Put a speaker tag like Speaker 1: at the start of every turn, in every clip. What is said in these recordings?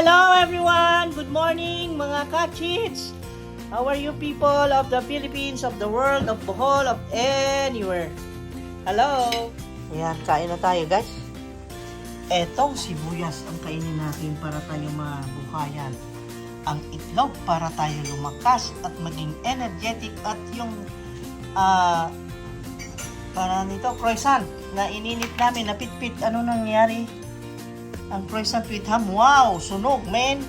Speaker 1: Hello everyone! Good morning mga kachits! How are you people of the Philippines, of the world, of Bohol, of anywhere? Hello! Ayan, kain na tayo guys. Etong sibuyas ang kainin natin para tayo mabuhayan. Ang itlog para tayo lumakas at maging energetic at yung para nito, croissant na ininit namin, napitpit, ano nangyari? Ang croissant with ham, wow, sunog, men.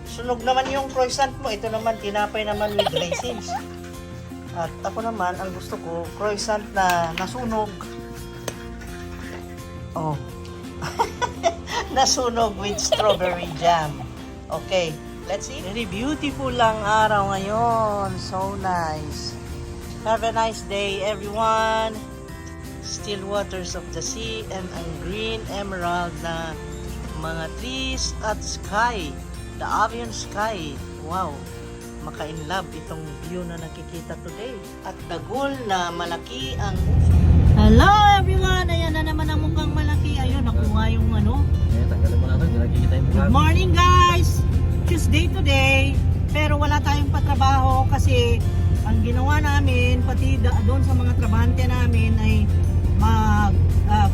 Speaker 1: Sunog naman yung croissant mo. Ito naman, tinapay naman with raisins. At ako naman, ang gusto ko, croissant na nasunog. Oh. Nasunog with strawberry jam. Okay, let's see. Very beautiful lang araw ngayon. So nice. Have a nice day, everyone. Still waters of the sea and ang green emerald na mga trees at sky, the avian sky. Wow, maka-inlove itong view na nakikita today. At dagol na malaki ang... Hello everyone! Ayan na naman ang mukhang malaki. Ayun, nakuha yung ano.
Speaker 2: Tanggalin mo natin, nakikita yung
Speaker 1: Good morning guys! Tuesday today, pero wala tayong patrabaho kasi ang ginawa namin, pati doon sa mga trabahante namin ay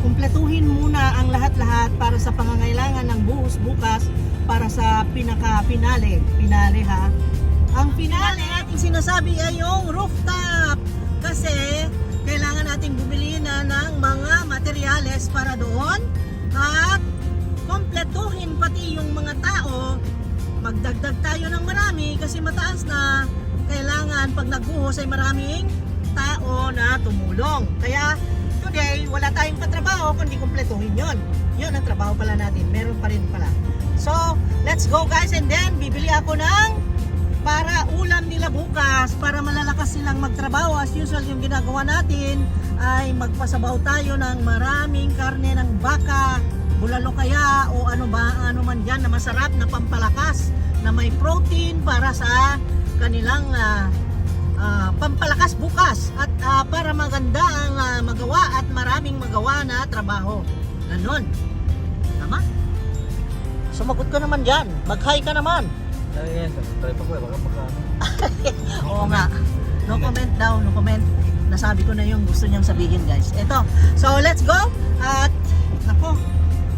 Speaker 1: kumpletuhin muna ang lahat-lahat para sa pangangailangan ng bukas para sa pinaka-finale. Finale ha. Ang finale ating sinasabi ay yung rooftop. Kasi kailangan nating bumili na ng mga materyales para doon at kumpletuhin pati yung mga tao. Magdagdag tayo ng marami kasi mataas na. Kailangan pag nagbuhos ay maraming tao na tumulong. Kaya today, wala tayong patrabaho kundi kumpletuhin yon. Yun ang trabaho pala natin. Meron pa rin pala. So, let's go guys. And then, bibili ako ng para ulam nila bukas para malalakas silang magtrabaho. As usual, yung ginagawa natin ay magpasabaw tayo ng maraming karne ng baka, bulalo kaya o ano man dyan na masarap na pampalakas na may protein para sa kanilang pampalakas bukas at para maganda ang magawa at maraming magawa na trabaho. Ganon. Tama? Sumagot ka naman dyan. Mag-hi ka naman.
Speaker 2: Yes, try pa ko, baka
Speaker 1: Oo nga. No comment daw, no comment. Nasabi ko na yung gusto niyang sabihin guys. Ito. So let's go. At nako,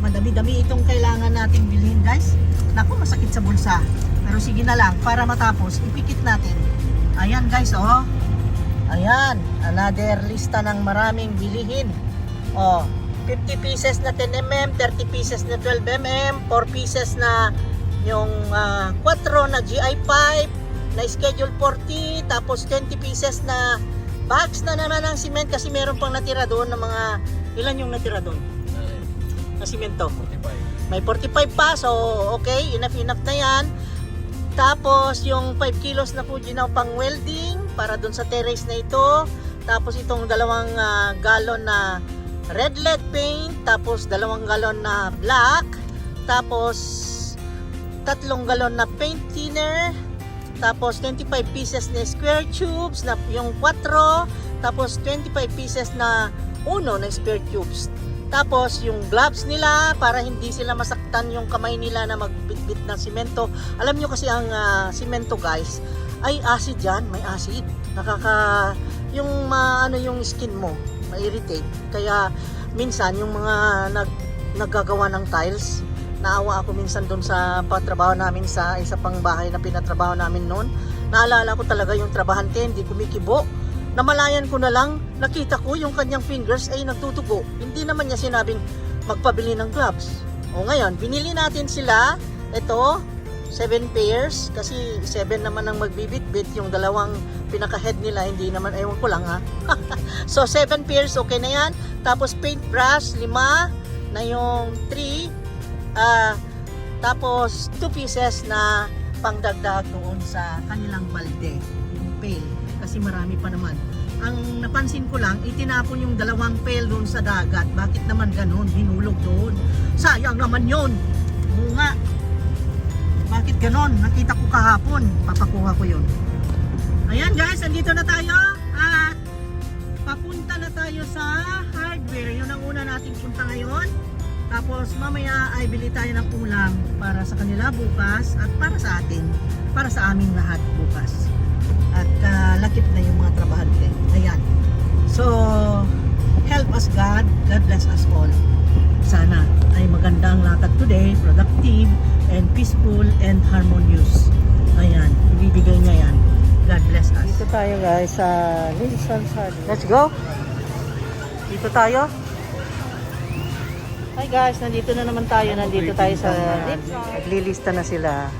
Speaker 1: madami-dami itong kailangan nating bilhin guys. Nako, masakit sa bulsa. Pero sige na lang, para matapos, ipikit natin. Ayan guys, oh. Ayan, another lista ng maraming bilihin. Oh, 50 pieces na 10mm, 30 pieces na 12mm, 4 pieces na yung 4 na GI pipe, na schedule 40, tapos 20 pieces na bags na naman ng cement kasi meron pang natira doon ng mga, ilan yung natira doon? Na simento.
Speaker 2: 45.
Speaker 1: May 45 pa, so okay, enough na yan. Tapos yung 5 kilos na Fujinaw pang welding para dun sa terrace na ito. Tapos itong 2 galon na red lead paint. Tapos 2 galon na black. Tapos 3 galon na paint thinner. Tapos 25 pieces na square tubes na yung 4. Tapos 25 pieces na 1 na square tubes. Tapos yung gloves nila para hindi sila masaktan yung kamay nila na magbitbit ng simento. Alam nyo kasi ang simento guys ay acid yan, may acid. Yung yung skin mo, ma-irritate. Kaya minsan yung mga naggagawa ng tiles, naawa ako minsan doon sa patrabaho namin sa isa pang bahay na pinatrabaho namin noon. Naalala ko talaga yung trabahante, hindi kumikibo. Namalayan ko na lang, nakita ko yung kanyang fingers ay nagtutugo. Hindi naman niya sinabing magpabili ng gloves. O ngayon, binili natin sila. Ito, 7 pairs. Kasi 7 naman ang magbibitbit. Yung 2 pinaka-head nila, hindi naman, ewan ko lang ha. So 7 pairs, okay na yan. Tapos paintbrush, 5 na yung 3. Tapos 2 pieces na pangdagdag doon sa kanilang balde. Yung pail. Kasi marami pa naman. Ang napansin ko lang, itinapon yung 2 pail doon sa dagat. Bakit naman ganun? Hinulog doon. Sayang naman yun. Oo nga. Bakit ganun? Nakita ko kahapon. Papakuha ko yun. Ayan guys, andito na tayo. At papunta na tayo sa hardware. Yun ang una nating punta ngayon. Tapos mamaya ay bili tayo ng ulam para sa kanila bukas at para sa atin, para sa aming lahat bukas. At lakip na yung mga trabahante. Ayan. So, help us God. God bless us all. Sana ay magandang lakad today, productive and peaceful and harmonious. Ayan, ibibigay niya yan. God bless us. Dito tayo guys sa Nilson's Hardware. Let's go! Dito tayo. Hi guys, nandito na naman tayo. Nandito tayo sa naglilista na sila.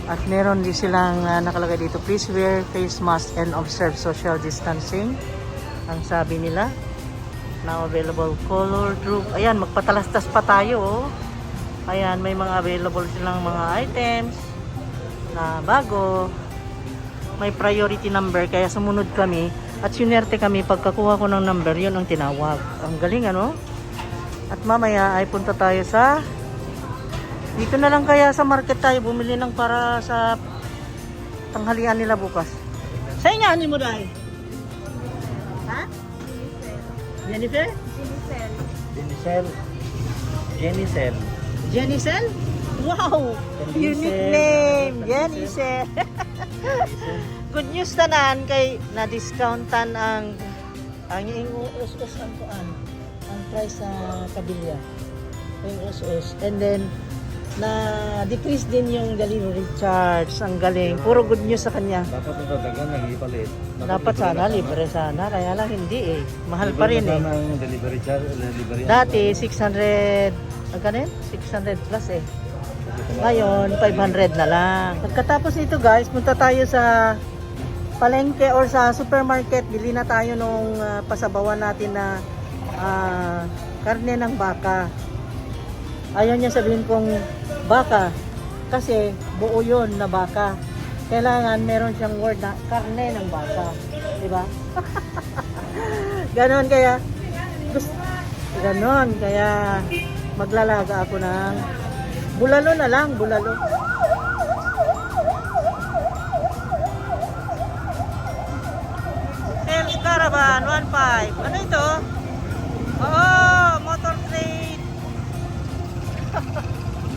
Speaker 1: At meron din silang nakalagay dito, please wear face mask and observe social distancing. Ang sabi nila. Now available color group. Ayan, magpatalastas pa tayo. Oh. Ayan, may mga available silang mga items na bago. May priority number kaya sumunod kami at sinerte kami pagkakuha ko ng number, yun ang tinawag. Ang galing ano? At mamaya ay punta tayo sa dito na lang kaya sa market tayo bumili ng para sa tanghalian nila bukas. Sa inyo ni mo dai? Ha? Jennifer?
Speaker 2: Jenicel.
Speaker 1: Jenicel? Wow! Unique name! Jenicel! Good news tanan kay na-discountan ang us-us ang kuan. Ang price sa kabilya. Yung us-us. And then, na-decrease din yung delivery charge. Ang galing. Puro good news sa kanya.
Speaker 2: Dapat ito dagan nag-ipalit.
Speaker 1: Dapat sana, libre sana. Kaya lang hindi eh. Mahal pa rin eh.
Speaker 2: Ang delivery charge, delivery.
Speaker 1: Dati, 600, ang kanin? 600 plus eh. Ngayon, 500 na lang. Pagkatapos nito guys, punta tayo sa palengke or sa supermarket. Bili na tayo nung pasabawan natin na karne ng baka. Ayaw niya sabihin kong baka kasi buo yun na baka. Kailangan meron siyang word na karne ng baka. Diba? Ganon kaya ganon kaya maglalaga ako ng bulalo na lang, bulalo. Sales Caravan 1.5. Ano ito? Oh, motor trade.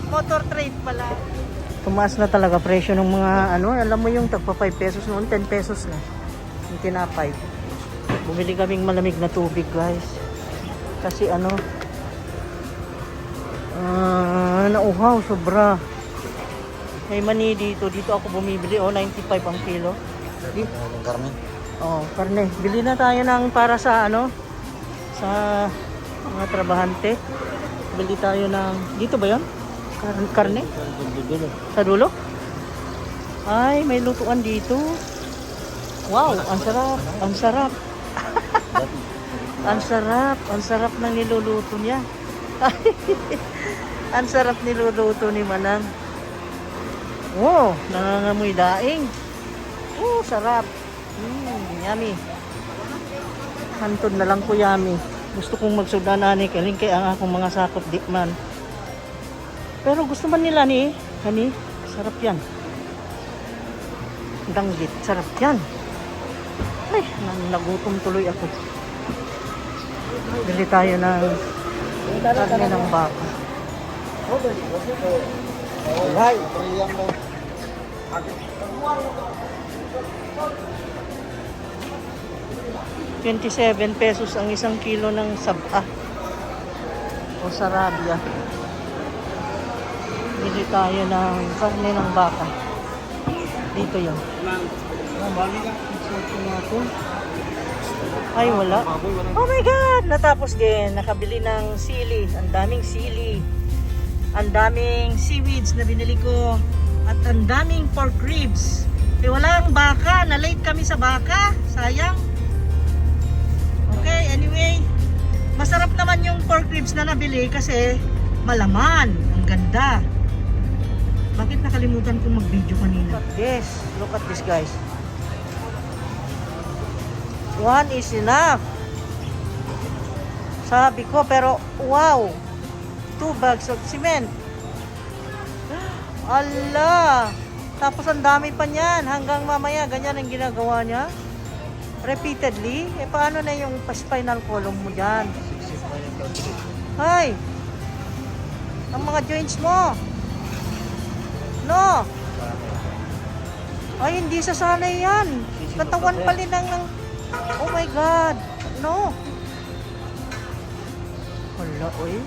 Speaker 1: Motor trade pala. Tumaas na talaga presyo ng mga ano, alam mo yung tagpa 5 pesos noon, 10 pesos na. Yung tinapay. Bumili kaming malamig na tubig, guys. Kasi ano, nauhaw sobra. May mani dito ako bumibili 95 ang kilo.
Speaker 2: Karne.
Speaker 1: Oh, karne. Bili na tayo ng para sa ano, sa mga trabahante. Bili tayo ng dito ba 'yon? Karne? Sa dulo? Ay, may lutuan dito. Wow, ang sarap, ang sarap. Ang sarap, ang sarap ng niluluto niya. Ang sarap niluluto ni Manang. Oh, nangangamoy daing. Oh, sarap. Yummy. Hantod na lang ko yummy. Gusto kong magsudanani kaling kay ang akong mga sakop di man. Pero gusto man nila ni, hani, sarap yan. Danggit, sarap yan. Ay, nagutom tuloy ako. Bili tayo ng karne ng baka.
Speaker 2: Hi.
Speaker 1: 27 pesos ang isang kilo ng saba o sarabia. Bili tayo ng karne ng baka. Dito yun. Ay, wala. Oh my God! Natapos din. Nakabili ng sili. Ang daming sili. Ang daming seaweeds na binili ko. At ang daming pork ribs. Eh, wala ang baka. Na-late kami sa baka. Sayang. Okay, anyway. Masarap naman yung pork ribs na nabili kasi malaman. Ang ganda. Bakit nakalimutan kong mag-video kanina? Look at this guys. One is enough. Sabi ko, pero wow. 2 bags of cement. Allah. Tapos ang dami pa niyan. Hanggang mamaya, ganyan ang ginagawa niya. Repeatedly. Eh, paano na yung spinal column mo dyan? Ay. ang mga joints mo. No. Ay, hindi sasanay yan. Katawan pa rin ng... Oh my God. No. Wala, oy.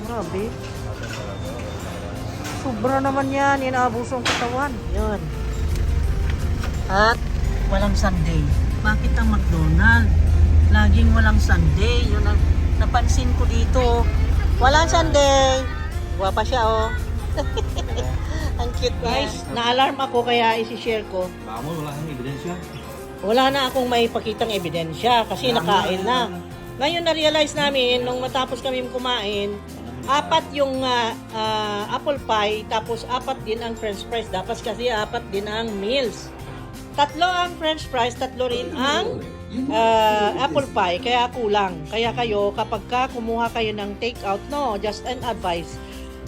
Speaker 1: Grabe. Sobra naman yan. Inaabuso ang katawan. Yan. At walang Sunday. Bakit ang McDonald's? Laging walang Sunday. Yun ang napansin ko dito. Walang Sunday. Guwapa siya, oh. Ang cute guys. Na-alarm ako kaya isi-share ko.
Speaker 2: Baka mo, wala kang ebidensya.
Speaker 1: Wala na akong may pakitang ebidensya kasi nakain na. Ngayon na-realize namin nung matapos kami kumain, 4 yung apple pie tapos 4 din ang french fries. Dapat kasi 4 din ang meals. 3 ang french fries, 3 rin ang apple pie, kaya kulang. Kaya kayo, kapag kumuha kayo ng take-out, no, just an advice,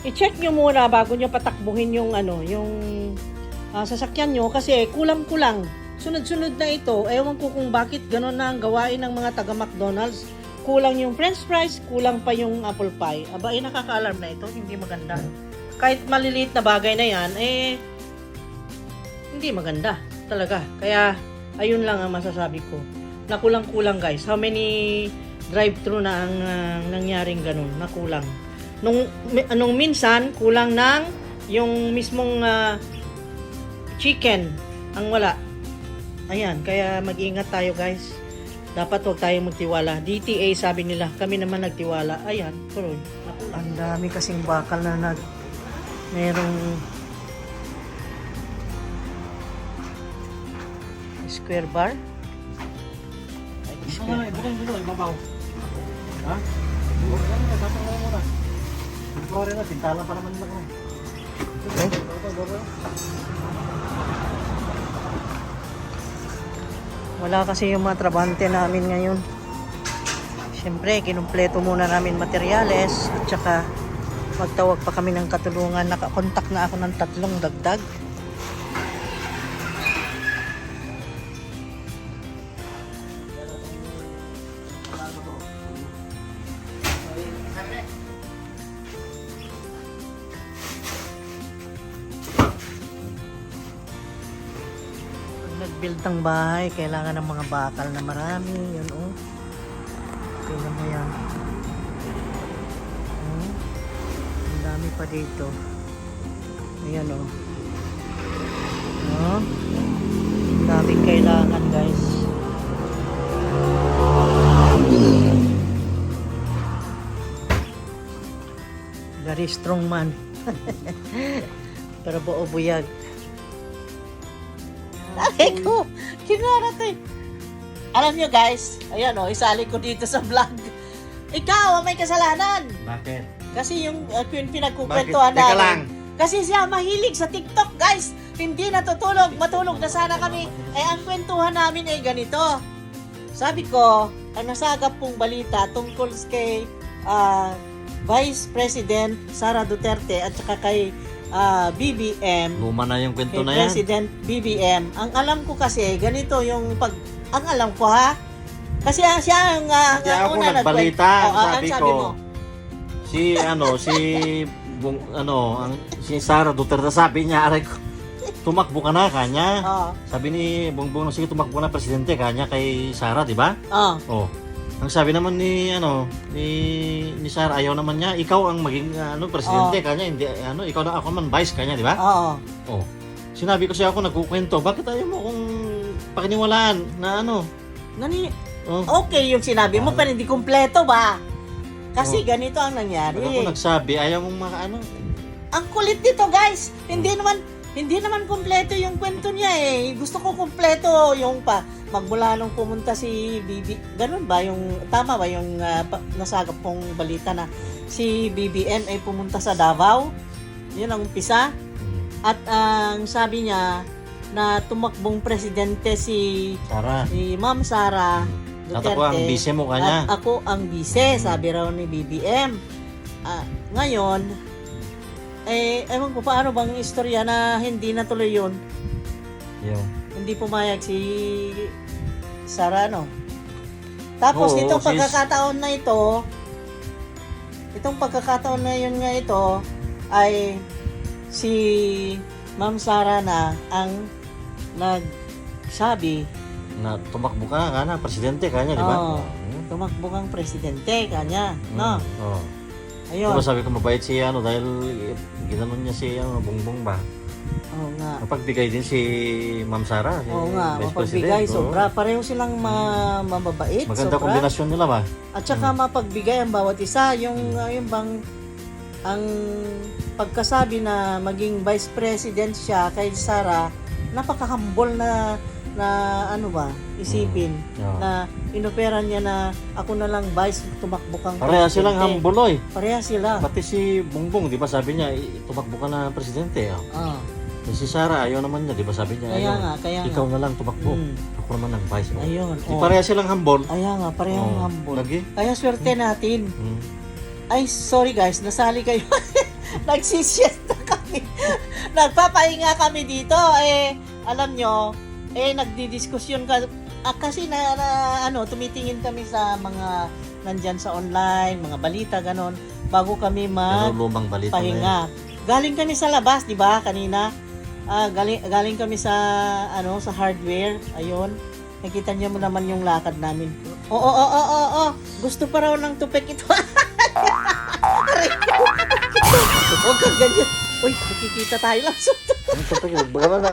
Speaker 1: i-check nyo muna bago nyo patakbuhin yung, sasakyan nyo kasi kulang-kulang. Sunod-sunod na ito, ewan ko kung bakit gano'n na ang gawain ng mga taga-McDonald's. Kulang yung french fries, kulang pa yung apple pie. Aba, nakaka-alarm na ito, hindi maganda. Kahit maliliit na bagay na yan, hindi maganda talaga. Kaya, ayun lang ang masasabi ko. Nakulang-kulang guys. How many drive-thru na ang nangyaring ganun? Nakulang. Nung minsan, kulang ng yung mismong chicken ang wala. Ayan, kaya mag-ingat tayo guys. Dapat huwag tayong magtiwala. DTA sabi nila, kami naman nagtiwala. Ayan, tuloy. Ang dami kasing bakal na merong square bar.
Speaker 2: Bukan dulu, ibabaw. Ha? Bukan na, tapang mo muna. Sorry na, tintalan pa naman nila ko.
Speaker 1: Okay. Wala kasi yung mga trabante namin ngayon. Siyempre, kinumpleto muna namin materyales at saka magtawag pa kami ng katulungan. Nakakontak na ako ng 3 dagdag. Nag-build ng bahay, kailangan ng mga bakal na marami. Yun, oh. Tingnan mo yan. Oh. Ang dami pa dito. Ayan, oh. Oh. Ang daming kailangan, guys. Very strong man. Pero buo buyag. Ay ko, kinara to eh. Alam nyo guys, ayan o, isali ko dito sa vlog. Ikaw ang may kasalanan.
Speaker 2: Bakit?
Speaker 1: Kasi yung pinagkukwentuhan
Speaker 2: Teka
Speaker 1: namin.
Speaker 2: lang.
Speaker 1: Kasi siya mahilig sa TikTok guys. Hindi natutulog, matulog na sana kami. Eh ang kwentuhan namin ay ganito. Sabi ko, ang nasagap pong balita tungkol kay Vice President Sara Duterte at saka kay BBM.
Speaker 2: Luma na yung kwento
Speaker 1: Kay
Speaker 2: na yan.
Speaker 1: President BBM. Ang alam ko kasi, ganito yung ang alam ko ha, kasi siya ang
Speaker 2: Kaya ako
Speaker 1: una
Speaker 2: nagbalita,
Speaker 1: ang
Speaker 2: sabi ko. Si Sara Duterte sabi niya, aray ko, tumakbo ka na kanya. Sabi ni Bongbong, sige tumakbo na presidente kanya kay Sara, di ba? Oh. Ang sabi naman ni Sara, ayaw naman niya, ikaw ang maging presidente kanya, hindi ikaw na ako man vice kanya, di ba? Oh. Sinabi ko siya ako nagkukwento, bakit ayaw mo kung pakiniwalaan na Okay yung sinabi mo, pero hindi kumpleto ba? Kasi ganito ang nangyari. Ako nagsabi, ayaw mong
Speaker 1: Ang kulit nito guys, hindi naman kumpleto yung kwento niya eh. Gusto ko kumpleto yung magmula nung pumunta si Bibi. Ganun ba yung tama ba yung nasagap pong balita na si BBM ay pumunta sa Davao? Yun ang umpisa. At ang sabi niya na tumakbong presidente si Ma'am Sara Duterte.
Speaker 2: At ako ang bise mo kanya.
Speaker 1: At ako ang bise, sabi raw ni BBM. Ngayon, ewan ko paano bang istorya na hindi natuloy yun. Hindi pumayag si Sara, no? Tapos itong pagkakataon na ito, itong pagkakataon na yun nga ito ay si Ma'am Sara na ang nagsabi
Speaker 2: Na tumakbo ka na, presidente kanya, di ba?
Speaker 1: Oo. tumakbo kang presidente kanya, no?
Speaker 2: Oo.
Speaker 1: Ayun.
Speaker 2: Diba sabi ko mabait si dahil ginanon niya si Bongbong ba?
Speaker 1: Oo nga.
Speaker 2: Mapagbigay din si Ma'am Sara. Si
Speaker 1: Oo nga,
Speaker 2: Vice
Speaker 1: mapagbigay,
Speaker 2: President.
Speaker 1: sobra. Pareho silang mababait,
Speaker 2: Maganda
Speaker 1: sobra.
Speaker 2: kombinasyon nila ba?
Speaker 1: At saka mapagbigay ang bawat isa. Yung bang, ang pagkasabi na maging vice president siya kay Sara, napaka-humble na ano ba, isipin.
Speaker 2: Oo.
Speaker 1: Na inoperan niya na ako na lang vice, tumakbo kang
Speaker 2: Pareha silang hambuloy.
Speaker 1: Pareha sila.
Speaker 2: Pati si Bongbong, di ba sabi niya, tumakbo ka na presidente.
Speaker 1: Ah,
Speaker 2: Si Sara, ayaw naman niya, di ba sabi niya,
Speaker 1: kaya
Speaker 2: ayaw.
Speaker 1: nga, kaya
Speaker 2: Ikaw
Speaker 1: nga.
Speaker 2: na lang tumakbo.
Speaker 1: Mm.
Speaker 2: Ako naman ang vice.
Speaker 1: Ayun.
Speaker 2: Di pareha silang humble.
Speaker 1: Kaya nga, parehong humble.
Speaker 2: Lagi.
Speaker 1: Kaya swerte natin.
Speaker 2: Mm.
Speaker 1: Ay, sorry guys, nasali kayo. Nagsisiesta kami. Nagpapahinga kami dito. Alam nyo, nagdidiskusyon ka. Kasi tumitingin kami sa mga nandyan sa online, mga balita, ganon, bago kami
Speaker 2: Pero lumang balita na
Speaker 1: magpahinga. Galing kami sa labas, di ba, kanina? Galing kami sa, sa hardware. Ayun. Nakita niyo mo naman yung lakad namin. Oo. Gusto pa raw ng tupek ito. Huwag kang ganyan. Uy, nakikita tayo lang.
Speaker 2: yan. Baka na